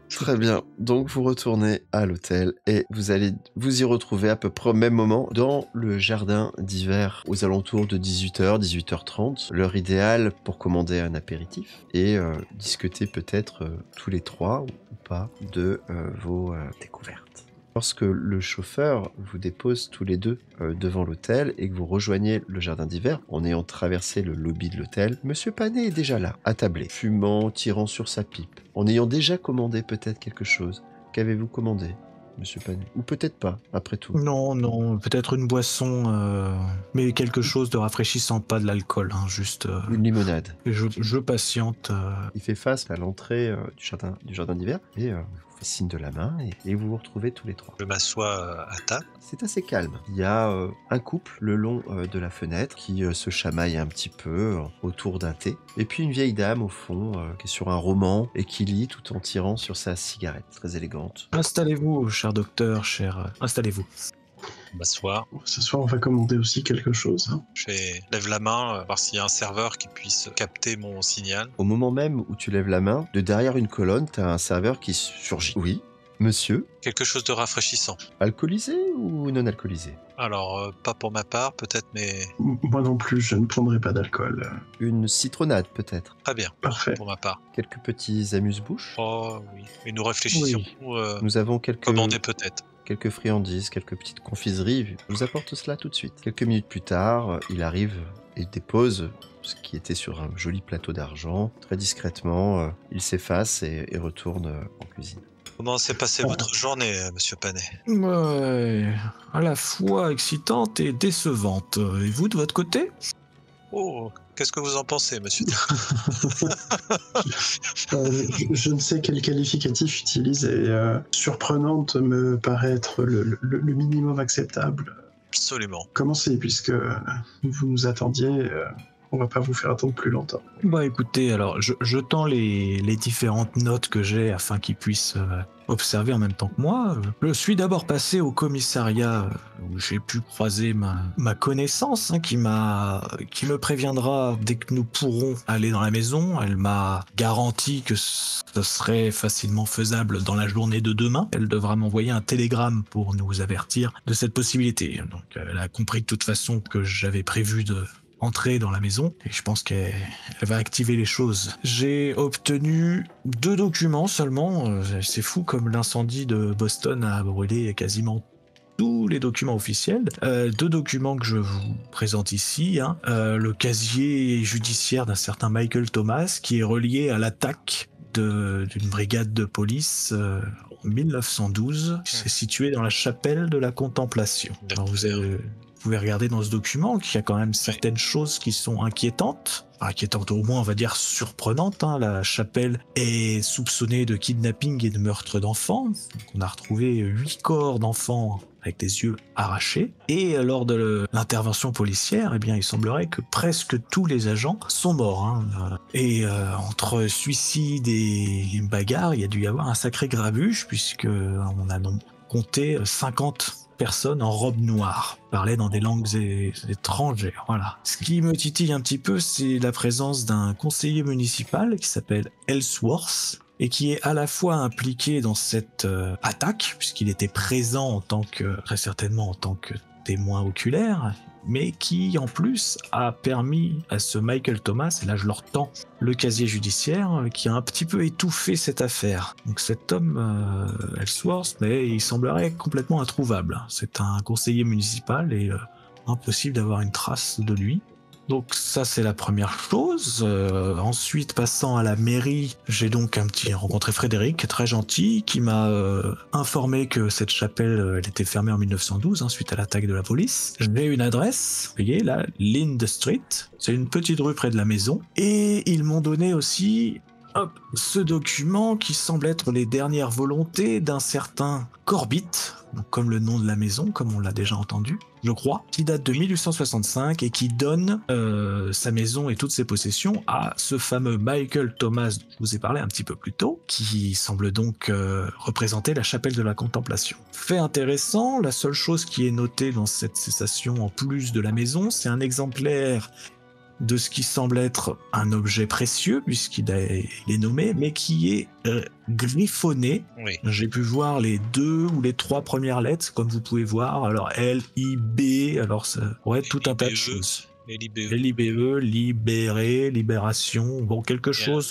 Très bien. Donc vous retournez à l'hôtel et vous allez vous y retrouver à peu près au même moment dans le jardin d'hiver aux alentours de 18h, 18h30. L'heure idéale pour commander un apéritif et discuter peut-être tous les trois ou pas de vos découvertes. Lorsque le chauffeur vous dépose tous les deux devant l'hôtel et que vous rejoignez le jardin d'hiver, en ayant traversé le lobby de l'hôtel, Monsieur Panet est déjà là, attablé, fumant, tirant sur sa pipe, en ayant déjà commandé peut-être quelque chose. Qu'avez-vous commandé, Monsieur Panet? Ou peut-être pas, après tout. Non, peut-être une boisson, mais quelque chose de rafraîchissant, pas de l'alcool, hein, juste... Une limonade. Je patiente. Il fait face à l'entrée du jardin d'hiver et vous fait signe de la main et vous vous retrouvez tous les trois. Je m'assois à table. C'est assez calme. Il y a un couple le long de la fenêtre qui se chamaille un petit peu autour d'un thé. Et puis une vieille dame au fond qui est sur un roman et qui lit tout en tirant sur sa cigarette, très élégante. Installez-vous, cher docteur, installez-vous. On m'assoit. Ce soir, on va commander aussi quelque chose. Hein. Je lève la main, voir s'il y a un serveur qui puisse capter mon signal. Au moment même où tu lèves la main, de derrière une colonne, t'as un serveur qui surgit. Oui, Monsieur, Quelque chose de rafraîchissant. alcoolisé ou non alcoolisé? Alors, pas pour ma part, peut-être, mais Moi non plus, je ne prendrai pas d'alcool. Une citronnade peut-être? très bien, Parfait. pour ma part. Quelques petits amuse-bouches? Oh oui, et nous réfléchissions. Nous avons quelques Commander peut-être. friandises, quelques petites confiseries. Je vous apporte cela tout de suite. Quelques minutes plus tard, il arrive et dépose ce qui était sur un joli plateau d'argent. Très discrètement, il s'efface et retourne en cuisine. Comment s'est passée votre journée, monsieur Panet? Ouais, à la fois excitante et décevante. Et vous, de votre côté? Oh, qu'est-ce que vous en pensez, monsieur? Je ne sais quel qualificatif utiliser. Surprenante me paraît être le minimum acceptable. Absolument. Commencez, puisque vous nous attendiez. On va pas vous faire attendre plus longtemps. Bah écoutez, alors je tends les différentes notes que j'ai afin qu'ils puissent observer en même temps que moi. Je suis d'abord passé au commissariat où j'ai pu croiser ma connaissance qui me préviendra dès que nous pourrons aller dans la maison. Elle m'a garanti que ce serait facilement faisable dans la journée de demain. Elle devra m'envoyer un télégramme pour nous avertir de cette possibilité. Donc elle a compris de toute façon que j'avais prévu de entrer dans la maison et je pense qu'elle va activer les choses. J'ai obtenu 2 documents seulement. C'est fou comme l'incendie de Boston a brûlé quasiment tous les documents officiels. 2 documents que je vous présente ici. Le casier judiciaire d'un certain Michael Thomas qui est relié à l'attaque d'une brigade de police en 1912. C'est situé dans la chapelle de la Contemplation. Alors vous pouvez regarder dans ce document qu'il y a quand même certaines choses qui sont inquiétantes. Inquiétantes au moins, on va dire surprenantes. La chapelle est soupçonnée de kidnapping et de meurtre d'enfants. Donc on a retrouvé 8 corps d'enfants avec des yeux arrachés. Et lors de l'intervention policière, eh bien, il semblerait que presque tous les agents sont morts. Et entre suicide et bagarre, il y a dû y avoir un sacré grabuge, puisque on a compté 50 personnes en robe noire, parlaient dans des langues étrangères, voilà. Ce qui me titille un petit peu, c'est la présence d'un conseiller municipal qui s'appelle Ellsworth et qui est à la fois impliqué dans cette attaque, puisqu'il était présent très certainement en tant que témoin oculaire, mais qui en plus a permis à ce Michael Thomas, et là je leur tends le casier judiciaire, qui a un petit peu étouffé cette affaire. Donc cet homme, Ellsworth, mais il semblerait complètement introuvable. C'est un conseiller municipal et impossible d'avoir une trace de lui. Donc ça c'est la première chose. Ensuite, passant à la mairie, j'ai donc rencontré Frédéric, très gentil, qui m'a informé que cette chapelle elle était fermée en 1912 suite à l'attaque de la police. J'ai une adresse, vous voyez là, Lind Street, c'est une petite rue près de la maison, et ils m'ont donné aussi ce document qui semble être les dernières volontés d'un certain Corbett, donc comme le nom de la maison, comme on l'a déjà entendu, je crois, qui date de 1865 et qui donne sa maison et toutes ses possessions à ce fameux Michael Thomas dont je vous ai parlé un petit peu plus tôt, qui semble donc représenter la chapelle de la Contemplation. Fait intéressant, la seule chose qui est notée dans cette cessation en plus de la maison, c'est un exemplaire de ce qui semble être un objet précieux, puisqu'il est nommé, mais qui est griffonné. Oui. J'ai pu voir les 2 ou les 3 premières lettres, comme vous pouvez voir. Alors L-I-B, alors ça pourrait être tout un tas de choses. L-I-B-E, libéré, libération, bon, quelque chose...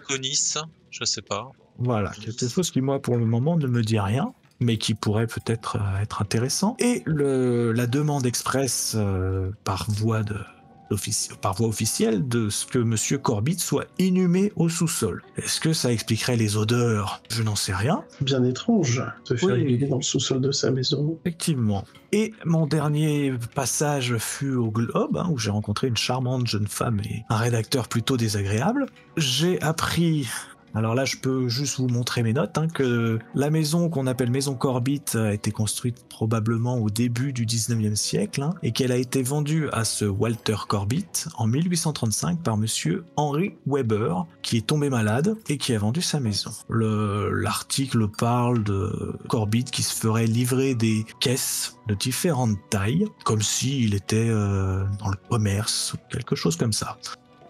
Conis, je sais pas. Voilà, quelque chose qui, moi, pour le moment, ne me dit rien, mais qui pourrait peut-être être intéressant. Et la demande express par voie officielle de ce que Monsieur Corbett soit inhumé au sous-sol. Est-ce que ça expliquerait les odeurs? Je n'en sais rien. Bien étrange de faire inhumer dans le sous-sol de sa maison. Effectivement. Et mon dernier passage fut au Globe, où j'ai rencontré une charmante jeune femme et un rédacteur plutôt désagréable. J'ai appris... Alors là, je peux juste vous montrer mes notes, que la maison qu'on appelle Maison Corbett a été construite probablement au début du 19e siècle, et qu'elle a été vendue à ce Walter Corbett en 1835 par monsieur Henry Weber, qui est tombé malade et qui a vendu sa maison. L'article parle de Corbett qui se ferait livrer des caisses de différentes tailles, comme s'il était dans le commerce ou quelque chose comme ça.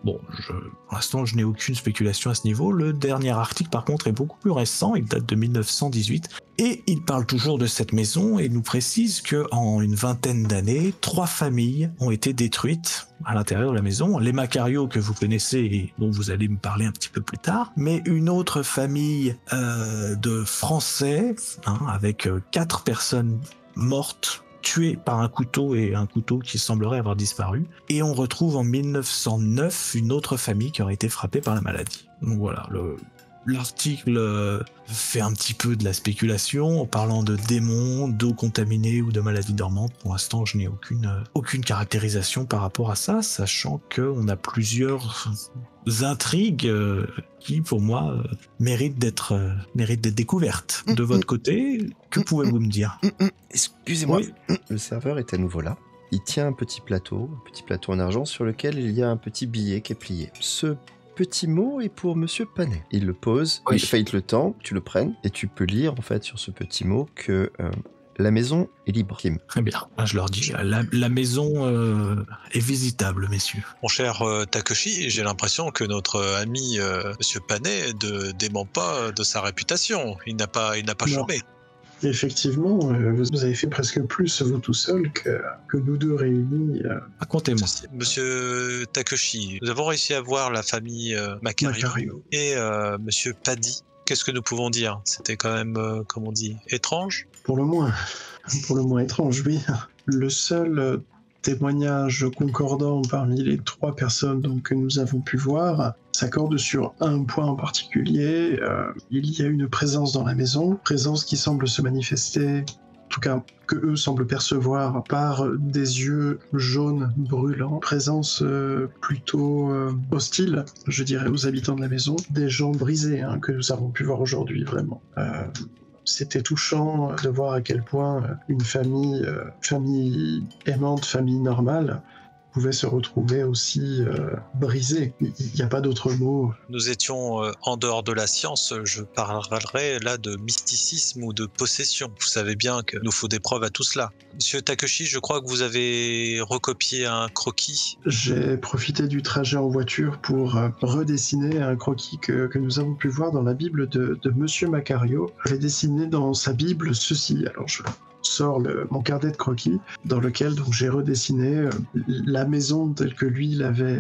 Bon, pour l'instant, je n'ai aucune spéculation à ce niveau. Le dernier article, par contre, est beaucoup plus récent. Il date de 1918. Et il parle toujours de cette maison et nous précise qu'en une vingtaine d'années, 3 familles ont été détruites à l'intérieur de la maison. Les Macario, que vous connaissez et dont vous allez me parler un petit peu plus tard. Mais une autre famille de Français, avec 4 personnes mortes, tué par un couteau et un couteau qui semblerait avoir disparu. Et on retrouve en 1909 une autre famille qui aurait été frappée par la maladie. Donc voilà, l'article fait un petit peu de la spéculation en parlant de démons, d'eau contaminée ou de maladies dormantes. Pour l'instant, je n'ai aucune caractérisation par rapport à ça, sachant qu'on a plusieurs intrigues qui, pour moi, méritent d'être découvertes. De votre côté, que pouvez-vous me dire? Excusez-moi, Oui. Le serveur est à nouveau là. Il tient un petit plateau en argent sur lequel il y a un petit billet qui est plié. Ce petit mot est pour Monsieur Panet. Il le pose, Oui. il te le tend, tu le prennes, et tu peux lire en fait sur ce petit mot que la maison est libre. Kim. Très bien, je leur dis, la maison est visitable, messieurs. Mon cher Takeshi, j'ai l'impression que notre ami Monsieur Panet ne dément pas de sa réputation. Il n'a pas Non. chômé. Effectivement, vous avez fait presque plus vous tout seul que nous deux réunis. Racontez-moi. Monsieur Takeshi, nous avons réussi à voir la famille Macario et Monsieur Paddy. Qu'est-ce que nous pouvons dire? C'était quand même, comme on dit, étrange. Pour le moins étrange, oui. Le seul témoignage concordant parmi les 3 personnes donc, que nous avons pu voir s'accorde sur un point en particulier. Il y a une présence dans la maison, présence qui semble se manifester, en tout cas que eux semblent percevoir par des yeux jaunes brûlants, présence plutôt hostile, je dirais, aux habitants de la maison, des gens brisés que nous avons pu voir aujourd'hui, vraiment. C'était touchant de voir à quel point une famille aimante, famille normale, pouvait se retrouver aussi brisée. Il n'y a pas d'autre mot. Nous étions en dehors de la science, je parlerais là de mysticisme ou de possession. Vous savez bien qu'il nous faut des preuves à tout cela. Monsieur Takeshi, je crois que vous avez recopié un croquis. J'ai profité du trajet en voiture pour redessiner un croquis que nous avons pu voir dans la Bible de Monsieur Macario. J'ai dessiné dans sa Bible ceci. Alors je sors mon carnet de croquis dans lequel donc j'ai redessiné la maison telle que lui l'avait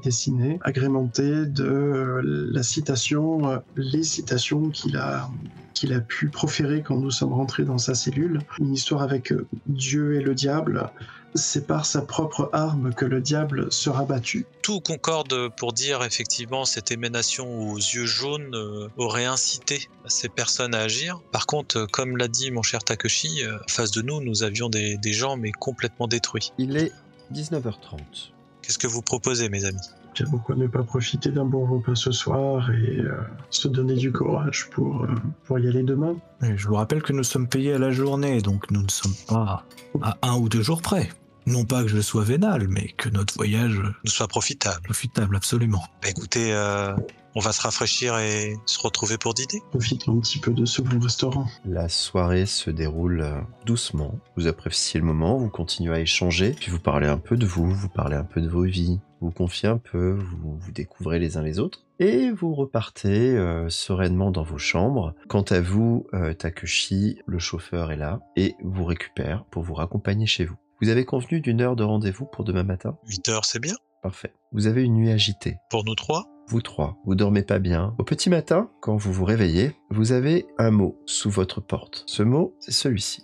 dessinée, agrémentée de la citation, les citations qu'il a pu proférer quand nous sommes rentrés dans sa cellule. Une histoire avec Dieu et le diable. C'est par sa propre arme que le diable sera battu. Tout concorde pour dire effectivement cette émanation aux yeux jaunes aurait incité ces personnes à agir. Par contre, comme l'a dit mon cher Takeshi, en face de nous, nous avions des gens mais complètement détruits. Il est 19h30. Qu'est-ce que vous proposez, mes amis? Bien, pourquoi ne pas profiter d'un bon repas ce soir et se donner du courage pour y aller demain? Et je vous rappelle que nous sommes payés à la journée, donc nous ne sommes pas à 1 ou 2 jours près. Non pas que je sois vénal, mais que notre voyage Nous soit profitable. profitable, absolument. Bah, écoutez, on va se rafraîchir et se retrouver pour dîner. Profitons un petit peu de ce bon restaurant. La soirée se déroule doucement. Vous appréciez le moment, vous continuez à échanger, puis vous parlez un peu de vous parlez un peu de vos vies, vous confiez un peu, vous découvrez les uns les autres, et vous repartez sereinement dans vos chambres. Quant à vous, Takeshi, le chauffeur est là, et vous récupère pour vous raccompagner chez vous. Vous avez convenu d'une heure de rendez-vous pour demain matin? 8 heures, c'est bien. Parfait. Vous avez une nuit agitée. Pour nous 3. Vous 3, vous dormez pas bien. Au petit matin, quand vous vous réveillez, vous avez un mot sous votre porte. Ce mot, c'est celui-ci.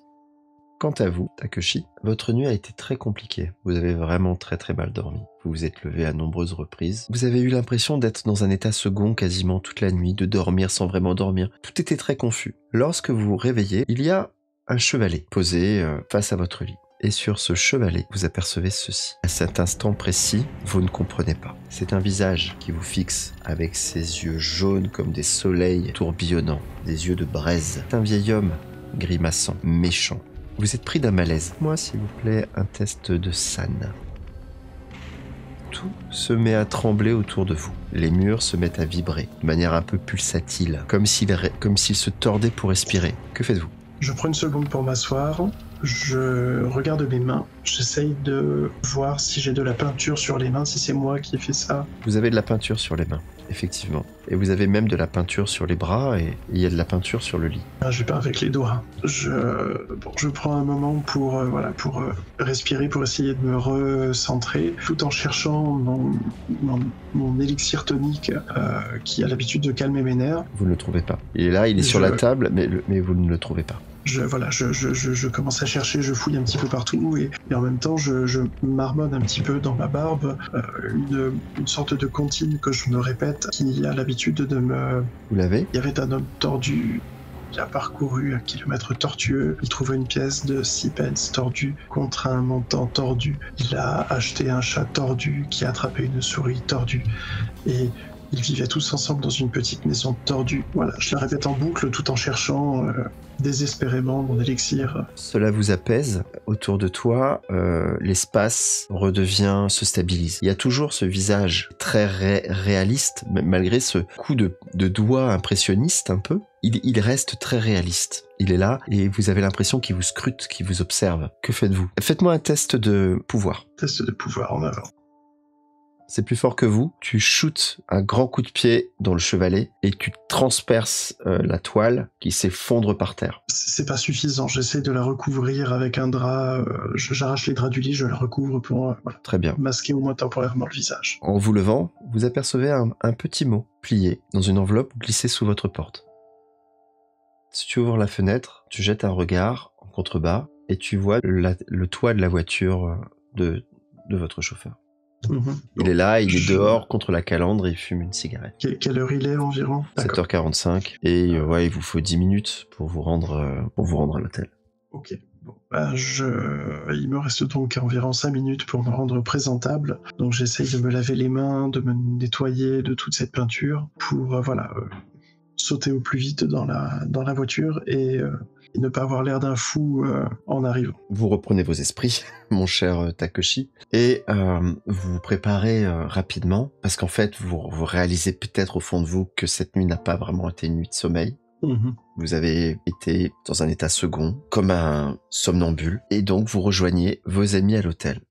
Quant à vous, Takeshi, votre nuit a été très compliquée. Vous avez vraiment très très mal dormi. Vous vous êtes levé à nombreuses reprises. Vous avez eu l'impression d'être dans un état second quasiment toute la nuit, de dormir sans vraiment dormir. Tout était très confus. Lorsque vous vous réveillez, il y a un chevalet posé face à votre lit. Et sur ce chevalet, vous apercevez ceci. À cet instant précis, vous ne comprenez pas. C'est un visage qui vous fixe avec ses yeux jaunes comme des soleils tourbillonnants, des yeux de braise. C'est un vieil homme grimaçant, méchant. Vous êtes pris d'un malaise. Moi, s'il vous plaît, un test de San. Tout se met à trembler autour de vous. Les murs se mettent à vibrer de manière un peu pulsatile, comme s'il se tordait pour respirer. Que faites-vous? Je prends une seconde pour m'asseoir. Je regarde mes mains. J'essaye de voir si j'ai de la peinture sur les mains, si c'est moi qui ai fait ça. Vous avez de la peinture sur les mains, effectivement. Et vous avez même de la peinture sur les bras et il y a de la peinture sur le lit. Je peins avec les doigts. Je prends un moment pour respirer, pour essayer de me recentrer, tout en cherchant mon élixir tonique qui a l'habitude de calmer mes nerfs. Vous ne le trouvez pas. Il est là, il est sur la table, mais vous ne le trouvez pas. Je commence à chercher, je fouille un petit peu partout et en même temps je marmonne un petit peu dans ma barbe une sorte de comptine que je me répète qui a l'habitude de me... Vous l'avez ? Il y avait un homme tordu qui a parcouru un kilomètre tortueux, il trouva une pièce de 6 pence tordue contre un montant tordu. Il a acheté un chat tordu qui a attrapé une souris tordue et... Ils vivaient tous ensemble dans une petite maison tordue. Voilà, je la répète en boucle tout en cherchant désespérément mon élixir. Cela vous apaise. Autour de toi, l'espace se stabilise. Il y a toujours ce visage très réaliste, malgré ce coup de doigt impressionniste un peu. Il reste très réaliste. Il est là et vous avez l'impression qu'il vous scrute, qu'il vous observe. Que faites-vous ? Faites-moi un test de pouvoir. Test de pouvoir en avant. C'est plus fort que vous, tu shootes un grand coup de pied dans le chevalet et tu transperces la toile qui s'effondre par terre. C'est pas suffisant, j'essaie de la recouvrir avec un drap, j'arrache les draps du lit, je la recouvre pour Très bien. Masquer au moins temporairement le visage. En vous levant, vous apercevez un petit mot plié dans une enveloppe glissée sous votre porte. Si tu ouvres la fenêtre, tu jettes un regard en contrebas et tu vois le toit de la voiture de votre chauffeur. Il est là, il est dehors contre la calandre et il fume une cigarette. Quelle heure il est environ ? 7h45 et il vous faut 10 minutes pour vous rendre à l'hôtel. Ok. Bon, il me reste donc environ 5 minutes pour me rendre présentable. Donc j'essaye de me laver les mains, de me nettoyer de toute cette peinture pour sauter au plus vite dans la voiture et ne pas avoir l'air d'un fou en arrivant. Vous reprenez vos esprits, mon cher Takeshi, et vous vous préparez rapidement, parce qu'en fait, vous réalisez peut-être au fond de vous que cette nuit n'a pas vraiment été une nuit de sommeil. Vous avez été dans un état second, comme un somnambule, et donc vous rejoignez vos amis à l'hôtel.